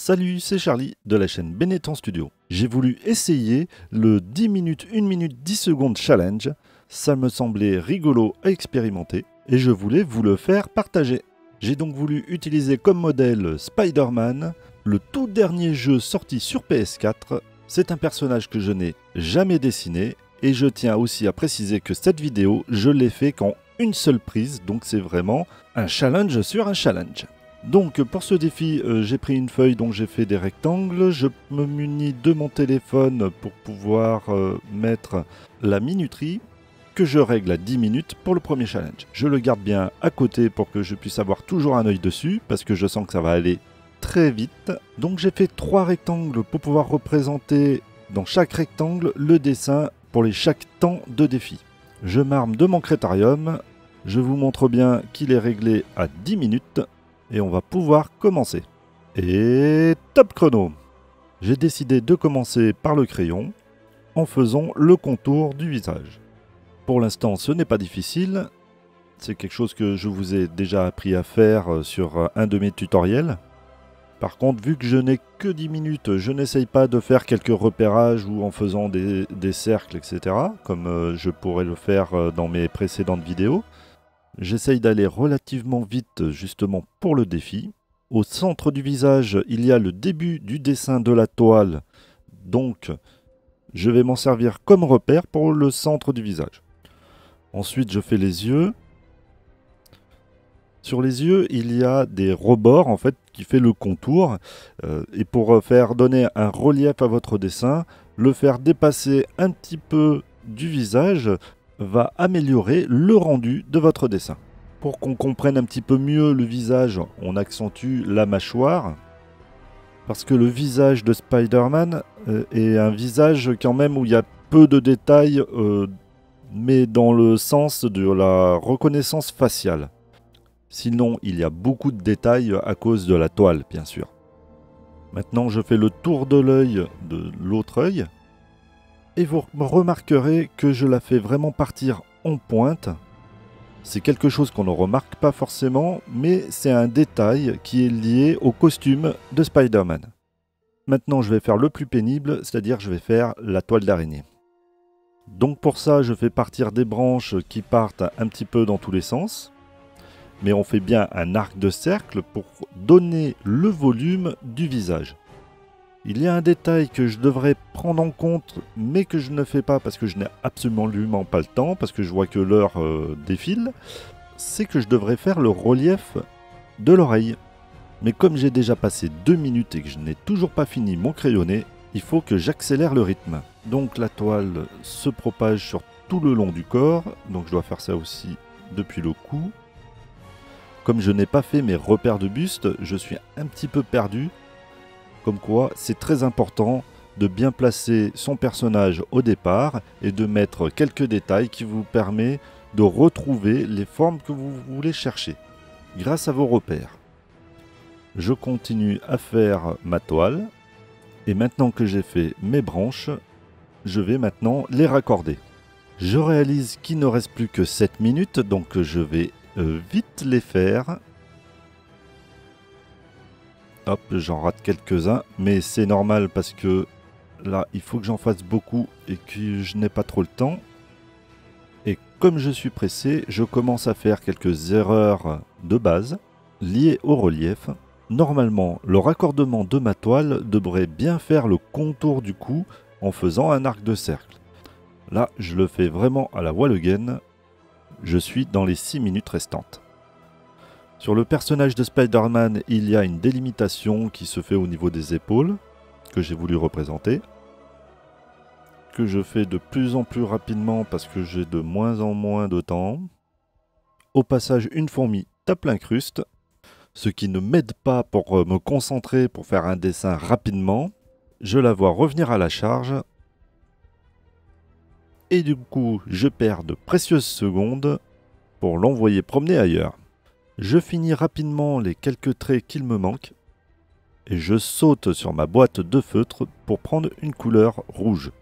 Salut, c'est Charlie de la chaîne Benetton Studio. J'ai voulu essayer le 10 minutes, 1 minute, 10 secondes challenge. Ça me semblait rigolo à expérimenter et je voulais vous le faire partager. J'ai donc voulu utiliser comme modèle Spider-Man, le tout dernier jeu sorti sur PS4. C'est un personnage que je n'ai jamais dessiné et je tiens aussi à préciser que cette vidéo, je l'ai fait qu'en une seule prise, donc c'est vraiment un challenge sur un challenge. Donc pour ce défi, j'ai pris une feuille dont j'ai fait des rectangles, je me munis de mon téléphone pour pouvoir mettre la minuterie que je règle à 10 minutes pour le premier challenge. Je le garde bien à côté pour que je puisse avoir toujours un œil dessus parce que je sens que ça va aller très vite. Donc j'ai fait 3 rectangles pour pouvoir représenter dans chaque rectangle le dessin pour chaque temps de défi. Je m'arme de mon crétarium, je vous montre bien qu'il est réglé à 10 minutes. Et on va pouvoir commencer. Et top chrono! J'ai décidé de commencer par le crayon en faisant le contour du visage. Pour l'instant, ce n'est pas difficile. C'est quelque chose que je vous ai déjà appris à faire sur un de mes tutoriels. Par contre, vu que je n'ai que 10 minutes, je n'essaye pas de faire quelques repérages ou en faisant des cercles, etc. Comme je pourrais le faire dans mes précédentes vidéos. J'essaye d'aller relativement vite justement pour le défi. Au centre du visage, il y a le début du dessin de la toile. Donc, je vais m'en servir comme repère pour le centre du visage. Ensuite, je fais les yeux. Sur les yeux, il y a des rebords en fait qui fait le contour. Et pour faire donner un relief à votre dessin, le faire dépasser un petit peu du visage va améliorer le rendu de votre dessin. Pour qu'on comprenne un petit peu mieux le visage, on accentue la mâchoire. Parce que le visage de Spider-Man est un visage quand même où il y a peu de détails, mais dans le sens de la reconnaissance faciale. Sinon, il y a beaucoup de détails à cause de la toile, bien sûr. Maintenant, je fais le tour de l'œil de l'autre œil. Et vous remarquerez que je la fais vraiment partir en pointe. C'est quelque chose qu'on ne remarque pas forcément, mais c'est un détail qui est lié au costume de Spider-Man. Maintenant, je vais faire le plus pénible, c'est-à-dire je vais faire la toile d'araignée. Donc pour ça, je fais partir des branches qui partent un petit peu dans tous les sens. Mais on fait bien un arc de cercle pour donner le volume du visage. Il y a un détail que je devrais prendre en compte, mais que je ne fais pas parce que je n'ai absolument pas le temps, parce que je vois que l'heure défile, c'est que je devrais faire le relief de l'oreille. Mais comme j'ai déjà passé 2 minutes et que je n'ai toujours pas fini mon crayonné, il faut que j'accélère le rythme. Donc la toile se propage sur tout le long du corps, donc je dois faire ça aussi depuis le cou. Comme je n'ai pas fait mes repères de buste, je suis un petit peu perdu. Comme quoi, c'est très important de bien placer son personnage au départ et de mettre quelques détails qui vous permettent de retrouver les formes que vous voulez chercher grâce à vos repères. Je continue à faire ma toile et maintenant que j'ai fait mes branches, je vais maintenant les raccorder. Je réalise qu'il ne reste plus que 7 minutes, donc je vais vite les faire. Hop, j'en rate quelques-uns, mais c'est normal parce que là, il faut que j'en fasse beaucoup et que je n'ai pas trop le temps. Et comme je suis pressé, je commence à faire quelques erreurs de base liées au relief. Normalement, le raccordement de ma toile devrait bien faire le contour du cou en faisant un arc de cercle. Là, je le fais vraiment à la voile again. Je suis dans les 6 minutes restantes. Sur le personnage de Spider-Man, il y a une délimitation qui se fait au niveau des épaules, que j'ai voulu représenter, que je fais de plus en plus rapidement parce que j'ai de moins en moins de temps. Au passage, une fourmi tape l'incruste, ce qui ne m'aide pas pour me concentrer pour faire un dessin rapidement. Je la vois revenir à la charge, et du coup, je perds de précieuses secondes pour l'envoyer promener ailleurs. Je finis rapidement les quelques traits qu'il me manquent et je saute sur ma boîte de feutre pour prendre une couleur rouge.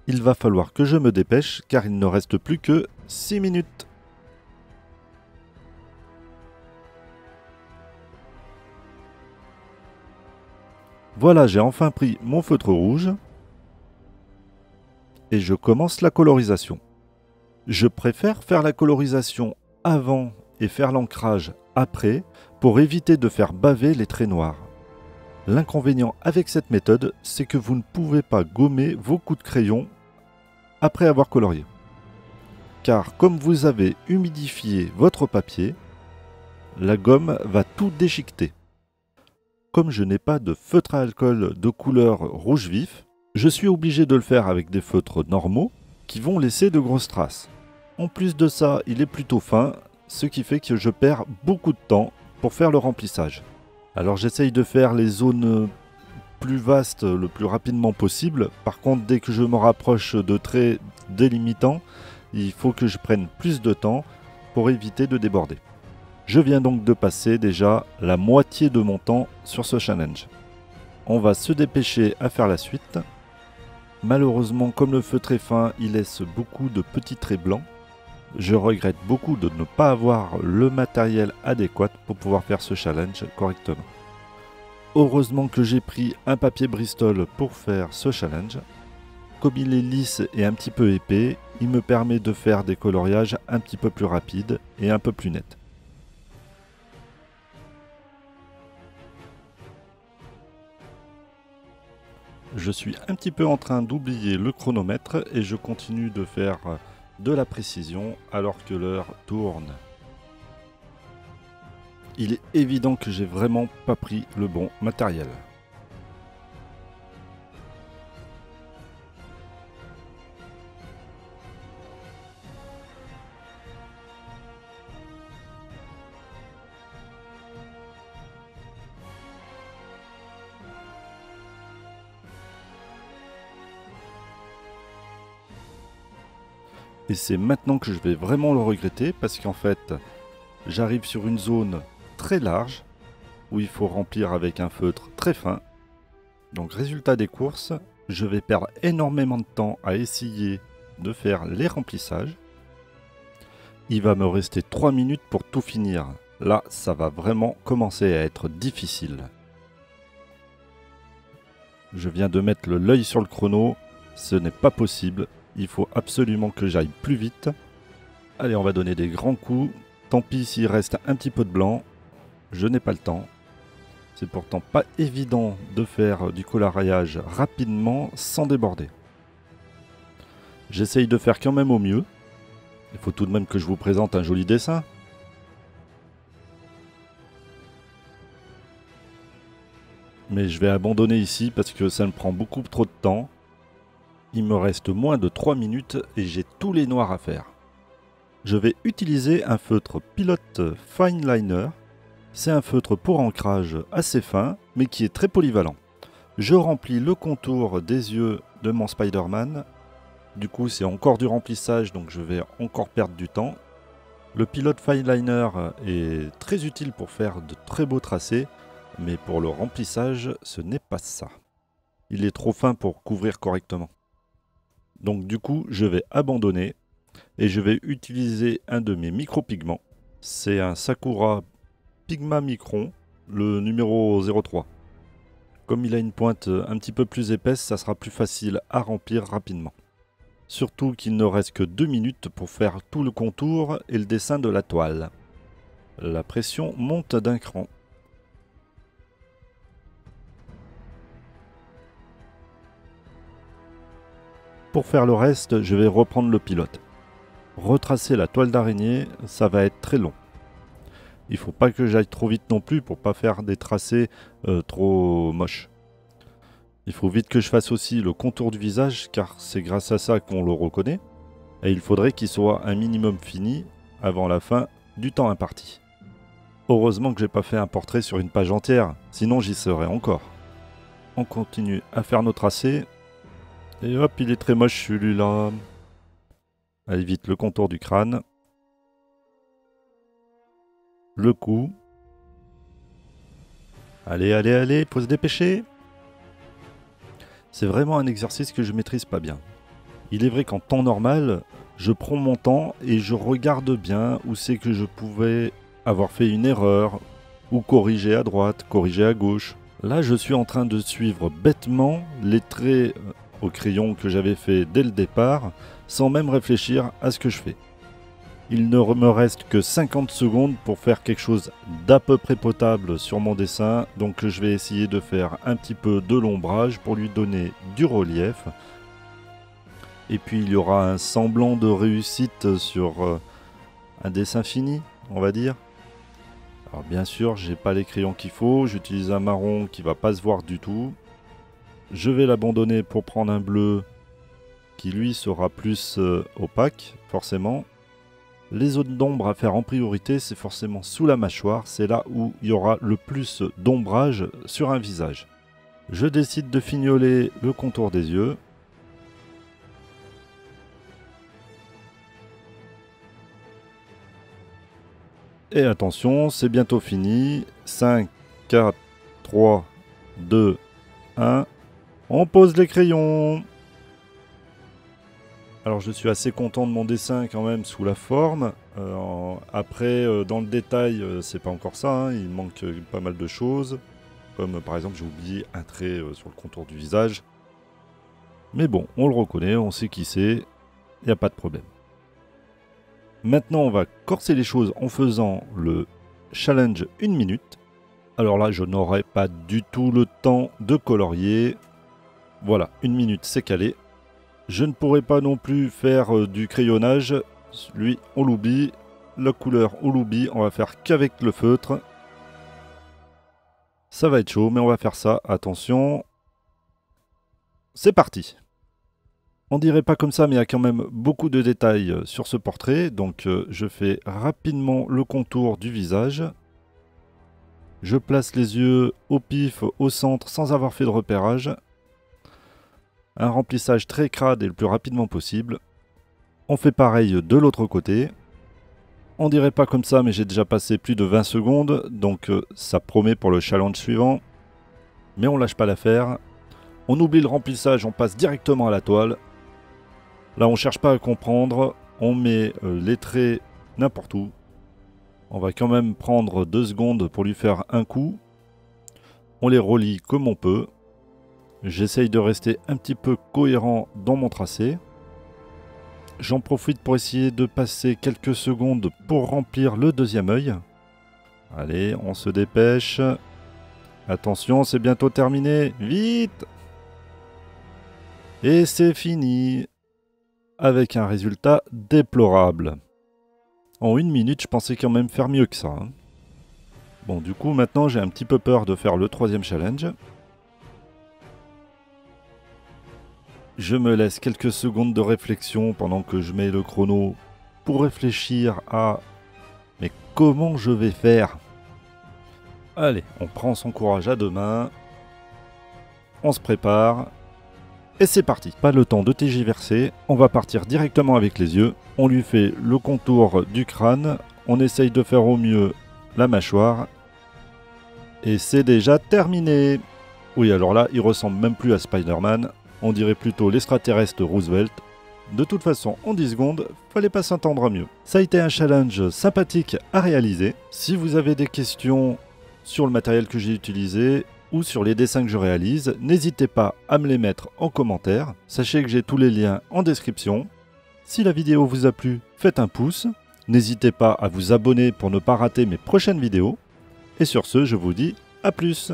Il va falloir que je me dépêche car il ne reste plus que 6 minutes. Voilà, j'ai enfin pris mon feutre rouge et je commence la colorisation. Je préfère faire la colorisation avant et faire l'ancrage après pour éviter de faire baver les traits noirs. L'inconvénient avec cette méthode, c'est que vous ne pouvez pas gommer vos coups de crayon après avoir colorié. Car comme vous avez humidifié votre papier, la gomme va tout déchiqueter. Comme je n'ai pas de feutre à alcool de couleur rouge vif, je suis obligé de le faire avec des feutres normaux qui vont laisser de grosses traces. En plus de ça, il est plutôt fin, ce qui fait que je perds beaucoup de temps pour faire le remplissage. Alors j'essaye de faire les zones plus vastes le plus rapidement possible. Par contre, dès que je me rapproche de traits délimitants, il faut que je prenne plus de temps pour éviter de déborder. Je viens donc de passer déjà la moitié de mon temps sur ce challenge. On va se dépêcher à faire la suite. Malheureusement, comme le feutre est fin, il laisse beaucoup de petits traits blancs. Je regrette beaucoup de ne pas avoir le matériel adéquat pour pouvoir faire ce challenge correctement. Heureusement que j'ai pris un papier Bristol pour faire ce challenge. Comme il est lisse et un petit peu épais, il me permet de faire des coloriages un petit peu plus rapides et un peu plus nets. Je suis un petit peu en train d'oublier le chronomètre et je continue de faire de la précision alors que l'heure tourne. Il est évident que j'ai vraiment pas pris le bon matériel. Et c'est maintenant que je vais vraiment le regretter parce qu'en fait, j'arrive sur une zone très large où il faut remplir avec un feutre très fin. Donc résultat des courses, je vais perdre énormément de temps à essayer de faire les remplissages. Il va me rester 3 minutes pour tout finir. Là, ça va vraiment commencer à être difficile. Je viens de mettre l'œil sur le chrono, ce n'est pas possible. Il faut absolument que j'aille plus vite. Allez, on va donner des grands coups. Tant pis s'il reste un petit peu de blanc. Je n'ai pas le temps. C'est pourtant pas évident de faire du coloriage rapidement sans déborder. J'essaye de faire quand même au mieux. Il faut tout de même que je vous présente un joli dessin. Mais je vais abandonner ici parce que ça me prend beaucoup trop de temps. Il me reste moins de 3 minutes et j'ai tous les noirs à faire. Je vais utiliser un feutre Pilot Fine Liner. C'est un feutre pour ancrage assez fin, mais qui est très polyvalent. Je remplis le contour des yeux de mon Spider-Man. Du coup, c'est encore du remplissage, donc je vais encore perdre du temps. Le Pilot Fine Liner est très utile pour faire de très beaux tracés, mais pour le remplissage, ce n'est pas ça. Il est trop fin pour couvrir correctement. Donc du coup, je vais abandonner et je vais utiliser un de mes micro-pigments. C'est un Sakura Pigma Micron, le numéro 03. Comme il a une pointe un petit peu plus épaisse, ça sera plus facile à remplir rapidement. Surtout qu'il ne reste que 2 minutes pour faire tout le contour et le dessin de la toile. La pression monte d'un cran. Pour faire le reste, je vais reprendre le pilote. Retracer la toile d'araignée, ça va être très long. Il faut pas que j'aille trop vite non plus pour pas faire des tracés trop moches. Il faut vite que je fasse aussi le contour du visage car c'est grâce à ça qu'on le reconnaît. Et il faudrait qu'il soit un minimum fini avant la fin du temps imparti. Heureusement que j'ai pas fait un portrait sur une page entière, sinon j'y serais encore. On continue à faire nos tracés. Et hop, il est très moche celui-là. Allez vite, le contour du crâne. Le cou. Allez, allez, allez, faut se dépêcher. C'est vraiment un exercice que je maîtrise pas bien. Il est vrai qu'en temps normal, je prends mon temps et je regarde bien où c'est que je pouvais avoir fait une erreur, ou corriger à droite, corriger à gauche. Là, je suis en train de suivre bêtement les traits au crayon que j'avais fait dès le départ, sans même réfléchir à ce que je fais. Il ne me reste que 50 secondes pour faire quelque chose d'à peu près potable sur mon dessin, donc je vais essayer de faire un petit peu de l'ombrage pour lui donner du relief. Et puis il y aura un semblant de réussite sur un dessin fini, on va dire. Alors bien sûr, j'ai pas les crayons qu'il faut, j'utilise un marron qui va pas se voir du tout. Je vais l'abandonner pour prendre un bleu qui lui sera plus opaque, forcément. Les zones d'ombre à faire en priorité, c'est forcément sous la mâchoire, c'est là où il y aura le plus d'ombrage sur un visage. Je décide de fignoler le contour des yeux. Et attention, c'est bientôt fini. 5, 4, 3, 2, 1. On pose les crayons. Alors je suis assez content de mon dessin quand même sous la forme. Après, dans le détail, c'est pas encore ça, hein. Il manque pas mal de choses. Comme par exemple, j'ai oublié un trait sur le contour du visage. Mais bon, on le reconnaît, on sait qui c'est. Il n'y a pas de problème. Maintenant, on va corser les choses en faisant le challenge 1 minute. Alors là, je n'aurai pas du tout le temps de colorier. Voilà, 1 minute, c'est calé. Je ne pourrai pas non plus faire du crayonnage. Lui, on l'oublie. La couleur, on l'oublie. On va faire qu'avec le feutre. Ça va être chaud, mais on va faire ça. Attention. C'est parti. On dirait pas comme ça, mais il y a quand même beaucoup de détails sur ce portrait. Donc, je fais rapidement le contour du visage. Je place les yeux au pif, au centre, sans avoir fait de repérage. Un remplissage très crade et le plus rapidement possible. On fait pareil de l'autre côté. On dirait pas comme ça, mais j'ai déjà passé plus de 20 secondes, donc ça promet pour le challenge suivant. Mais on lâche pas l'affaire. On oublie le remplissage, on passe directement à la toile. Là, on cherche pas à comprendre. On met les traits n'importe où. On va quand même prendre 2 secondes pour lui faire un coup. On les relie comme on peut. J'essaye de rester un petit peu cohérent dans mon tracé. J'en profite pour essayer de passer quelques secondes pour remplir le deuxième œil. Allez, on se dépêche. Attention, c'est bientôt terminé. Vite! Et c'est fini. Avec un résultat déplorable. En 1 minute, je pensais quand même faire mieux que ça. Bon, du coup, maintenant, j'ai un petit peu peur de faire le 3e challenge. Je me laisse quelques secondes de réflexion pendant que je mets le chrono pour réfléchir à « mais comment je vais faire ?» Allez, on prend son courage à 2 mains. On se prépare. Et c'est parti. Pas le temps de tergiverser. On va partir directement avec les yeux. On lui fait le contour du crâne. On essaye de faire au mieux la mâchoire. Et c'est déjà terminé. Oui, alors là, il ressemble même plus à Spider-Man. On dirait plutôt l'extraterrestre Roosevelt. De toute façon, en 10 secondes, fallait pas s'entendre mieux. Ça a été un challenge sympathique à réaliser. Si vous avez des questions sur le matériel que j'ai utilisé ou sur les dessins que je réalise, n'hésitez pas à me les mettre en commentaire. Sachez que j'ai tous les liens en description. Si la vidéo vous a plu, faites un pouce. N'hésitez pas à vous abonner pour ne pas rater mes prochaines vidéos. Et sur ce, je vous dis à plus.